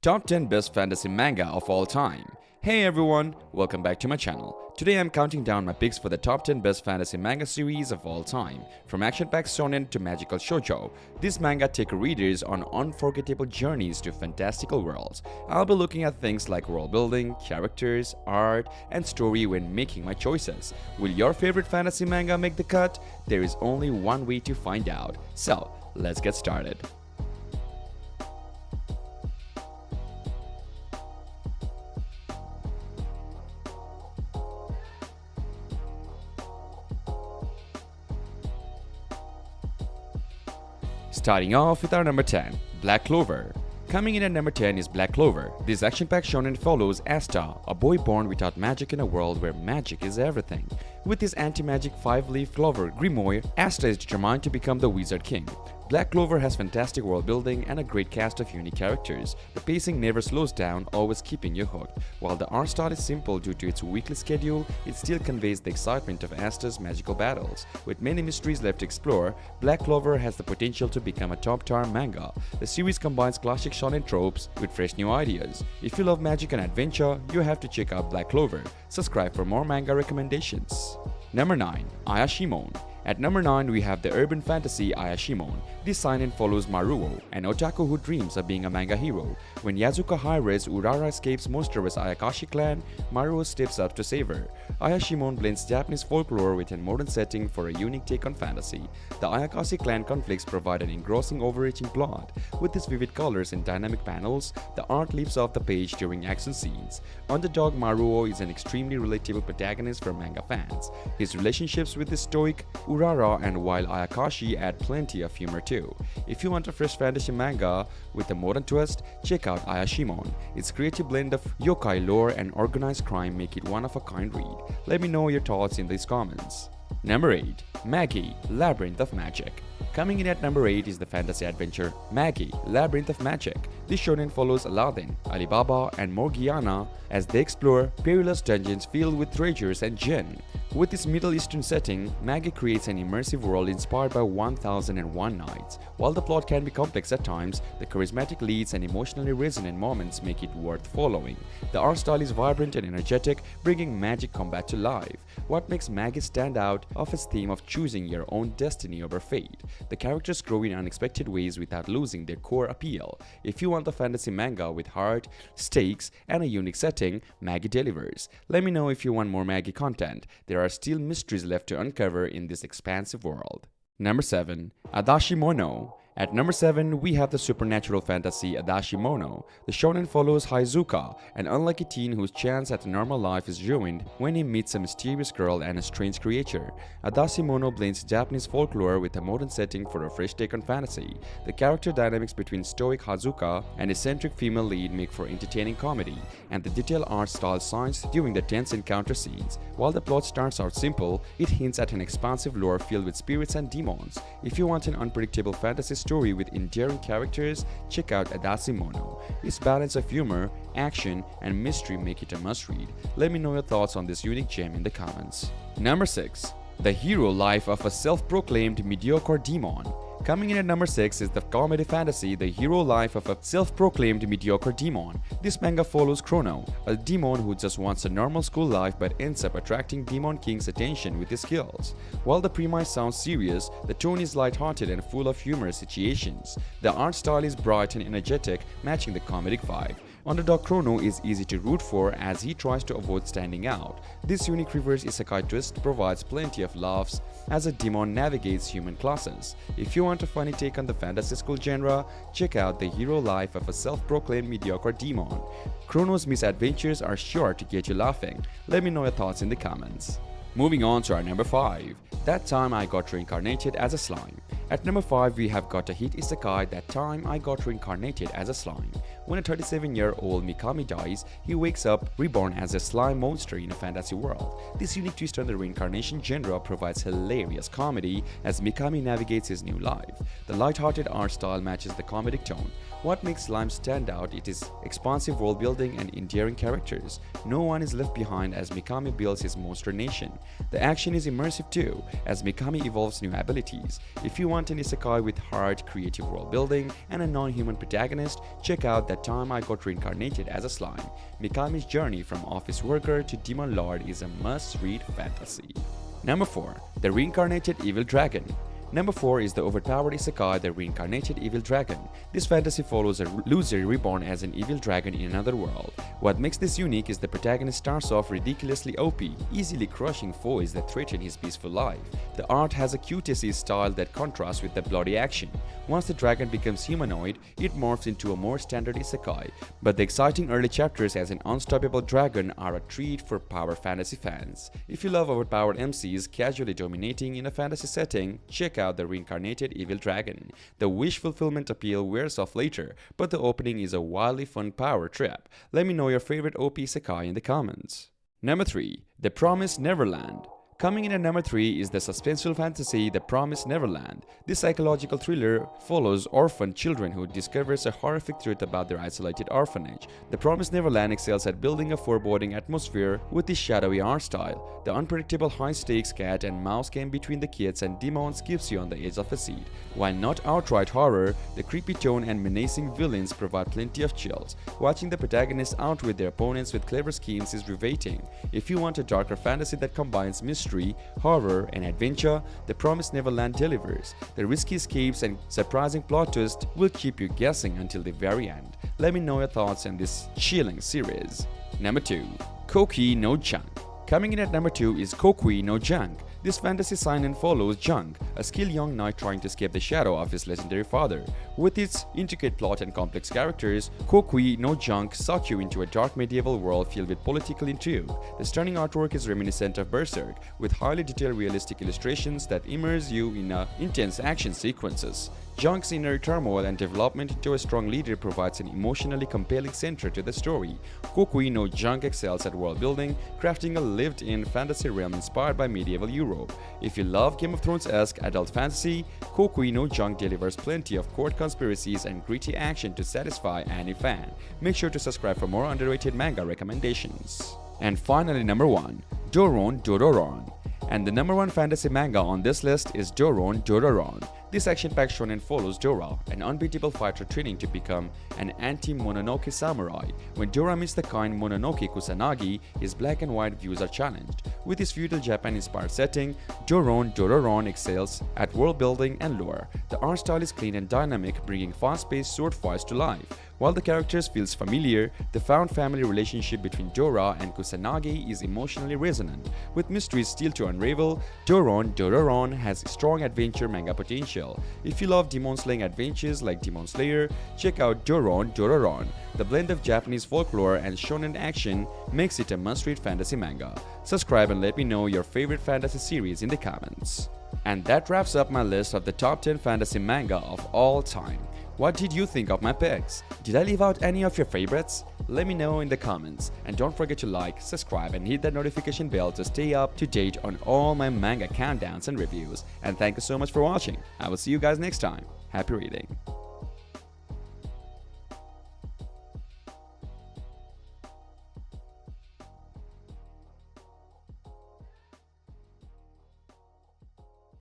Top 10 Best Fantasy Manga of All Time. Hey everyone, welcome back to my channel. Today I'm counting down my picks for the top 10 best fantasy manga series of all time, from action-packed shonen to magical shoujo. These manga take readers on unforgettable journeys to fantastical worlds. I'll be looking at things like world building, characters, art, and story when making my choices. Will your favorite fantasy manga make the cut? There is only one way to find out. So, let's get started. Starting off with our number 10, Black Clover. Coming in at number 10 is Black Clover. This action-packed shonen follows Asta, a boy born without magic in a world where magic is everything. With his anti-magic 5-leaf clover grimoire, Asta is determined to become the Wizard King. Black Clover has fantastic world building and a great cast of unique characters. The pacing never slows down, always keeping you hooked. While the art style is simple due to its weekly schedule, it still conveys the excitement of Asta's magical battles. With many mysteries left to explore, Black Clover has the potential to become a top-tier manga. The series combines classic shonen tropes with fresh new ideas. If you love magic and adventure, you have to check out Black Clover. Subscribe for more manga recommendations. Number 9. Aash Shimon. At number 9, we have the urban fantasy Aash Shimon. This seinen follows Maruo, an otaku who dreams of being a manga hero. When Yazuka Hira's Urara escapes monstrous Ayakashi clan, Maruo steps up to save her. Aash Shimon blends Japanese folklore with a modern setting for a unique take on fantasy. The Ayakashi clan conflicts provide an engrossing overarching plot. With its vivid colors and dynamic panels, the art leaps off the page during action scenes. Underdog Maruo is an extremely relatable protagonist for manga fans. His relationships with the stoic Urara and wild Ayakashi add plenty of humor too. If you want a fresh fantasy manga with a modern twist, check out Aash Shimon. Its creative blend of yokai lore and organized crime make it one of a kind read. Let me know your thoughts in these comments. Number 8. Maggie, Labyrinth of Magic. Coming in at number 8 is the fantasy adventure Maggie, Labyrinth of Magic. This shonen follows Aladdin, Alibaba, and Morgiana as they explore perilous dungeons filled with treasures and jinn. With its Middle Eastern setting, Maggie creates an immersive world inspired by 1001 Nights. While the plot can be complex at times, the charismatic leads and emotionally resonant moments make it worth following. The art style is vibrant and energetic, bringing magic combat to life. What makes Maggie stand out of its theme of choosing your own destiny over fate. The characters grow in unexpected ways without losing their core appeal. If you want a fantasy manga with heart, stakes, and a unique setting, Maggie delivers. Let me know if you want more Maggie content. There are still mysteries left to uncover in this expansive world. Number 7. Adashi Mono. At number 7, we have the supernatural fantasy Adashi Mono. The shonen follows Haizuka, an unlucky teen whose chance at a normal life is ruined when he meets a mysterious girl and a strange creature. Adashi Mono blends Japanese folklore with a modern setting for a fresh take on fantasy. The character dynamics between stoic Haizuka and eccentric female lead make for entertaining comedy, and the detailed art style shines during the tense encounter scenes. While the plot starts out simple, it hints at an expansive lore filled with spirits and demons. If you want an unpredictable fantasy story with endearing characters, check out Adashi Mono. Its balance of humor, action, and mystery make it a must-read. Let me know your thoughts on this unique gem in the comments. Number 6. The hero life of a self-proclaimed mediocre demon. Coming in at number 6 is the comedy fantasy The Hero Life of a Self-Proclaimed Mediocre Demon. This manga follows Chrono, a demon who just wants a normal school life but ends up attracting Demon King's attention with his skills. While the premise sounds serious, the tone is light-hearted and full of humorous situations. The art style is bright and energetic, matching the comedic vibe. Underdog Chrono is easy to root for as he tries to avoid standing out. This unique reverse isekai twist provides plenty of laughs as a demon navigates human classes. If you want a funny take on the fantasy school genre, check out The Hero Life of a Self-Proclaimed Mediocre Demon. Chrono's misadventures are sure to get you laughing. Let me know your thoughts in the comments. Moving on to our number 5. That Time I Got Reincarnated as a Slime. At number 5, we have got a hit isekai That Time I Got Reincarnated as a Slime. When a 37-year-old Mikami dies, he wakes up reborn as a slime monster in a fantasy world. This unique twist on the reincarnation genre provides hilarious comedy as Mikami navigates his new life. The light-hearted art style matches the comedic tone. What makes Slime stand out is its expansive world building and endearing characters. No one is left behind as Mikami builds his monster nation. The action is immersive too, as Mikami evolves new abilities. If you want want an isekai with heart, creative world building, and a non-human protagonist? Check out That Time I Got Reincarnated as a Slime. Mikami's journey from office worker to demon lord is a must-read fantasy. Number 4. The Reincarnated Evil Dragon. Number 4 is the overpowered isekai The Reincarnated Evil Dragon. This fantasy follows a loser reborn as an evil dragon in another world. What makes this unique is the protagonist starts off ridiculously OP, easily crushing foes that threaten his peaceful life. The art has a cutesy style that contrasts with the bloody action. Once the dragon becomes humanoid, it morphs into a more standard isekai, but the exciting early chapters as an unstoppable dragon are a treat for power fantasy fans. If you love overpowered MCs casually dominating in a fantasy setting, check out The Reincarnated Evil Dragon. The wish fulfillment appeal wears off later, but the opening is a wildly fun power trip. Let me know your favorite OP isekai in the comments. Number 3. The Promised Neverland. Coming in at number 3 is the suspenseful fantasy The Promised Neverland. This psychological thriller follows orphaned children who discovers a horrific truth about their isolated orphanage. The Promised Neverland excels at building a foreboding atmosphere with its shadowy art style. The unpredictable high-stakes cat and mouse game between the kids and demons keeps you on the edge of a seat. While not outright horror, the creepy tone and menacing villains provide plenty of chills. Watching the protagonists outwit their opponents with clever schemes is riveting. If you want a darker fantasy that combines mystery, horror, and adventure, The Promised Neverland delivers. The risky escapes and surprising plot twist will keep you guessing until the very end. Let me know your thoughts on this chilling series. Number 2. Koki no Junk. Coming in at number 2 is Koki no Junk. This fantasy seinen follows Junk, a skilled young knight trying to escape the shadow of his legendary father. With its intricate plot and complex characters, Koki no Junk sucks you into a dark medieval world filled with political intrigue. The stunning artwork is reminiscent of Berserk, with highly detailed realistic illustrations that immerse you in intense action sequences. Junk's inner turmoil and development into a strong leader provides an emotionally compelling center to the story. Koki no Junk excels at world building, crafting a lived-in fantasy realm inspired by medieval Europe. If you love Game of Thrones-esque adult fantasy, Koki no Junk delivers plenty of court conspiracies and gritty action to satisfy any fan. Make sure to subscribe for more underrated manga recommendations. And finally, number 1. Duron Doron. And the number 1 fantasy manga on this list is Duron Doron. This action-packed shonen follows Dora, an unbeatable fighter training to become an anti-Mononoke samurai. When Dora meets the kind Mononoke Kusanagi, his black and white views are challenged. With his feudal Japan-inspired setting, Duron Doron excels at world building and lore. The art style is clean and dynamic, bringing fast-paced sword fights to life. While the characters feels familiar, the found family relationship between Dora and Kusanagi is emotionally resonant. With mysteries still to unravel, Duron Doron has strong adventure manga potential. If you love demon-slaying adventures like Demon Slayer, check out Duron Doron. The blend of Japanese folklore and shonen action makes it a must-read fantasy manga. Subscribe and let me know your favorite fantasy series in the comments. And that wraps up my list of the top 10 fantasy manga of all time. What did you think of my picks? Did I leave out any of your favorites? Let me know in the comments, and don't forget to like, subscribe and hit that notification bell to stay up to date on all my manga countdowns and reviews. And thank you so much for watching. I will see you guys next time. Happy reading.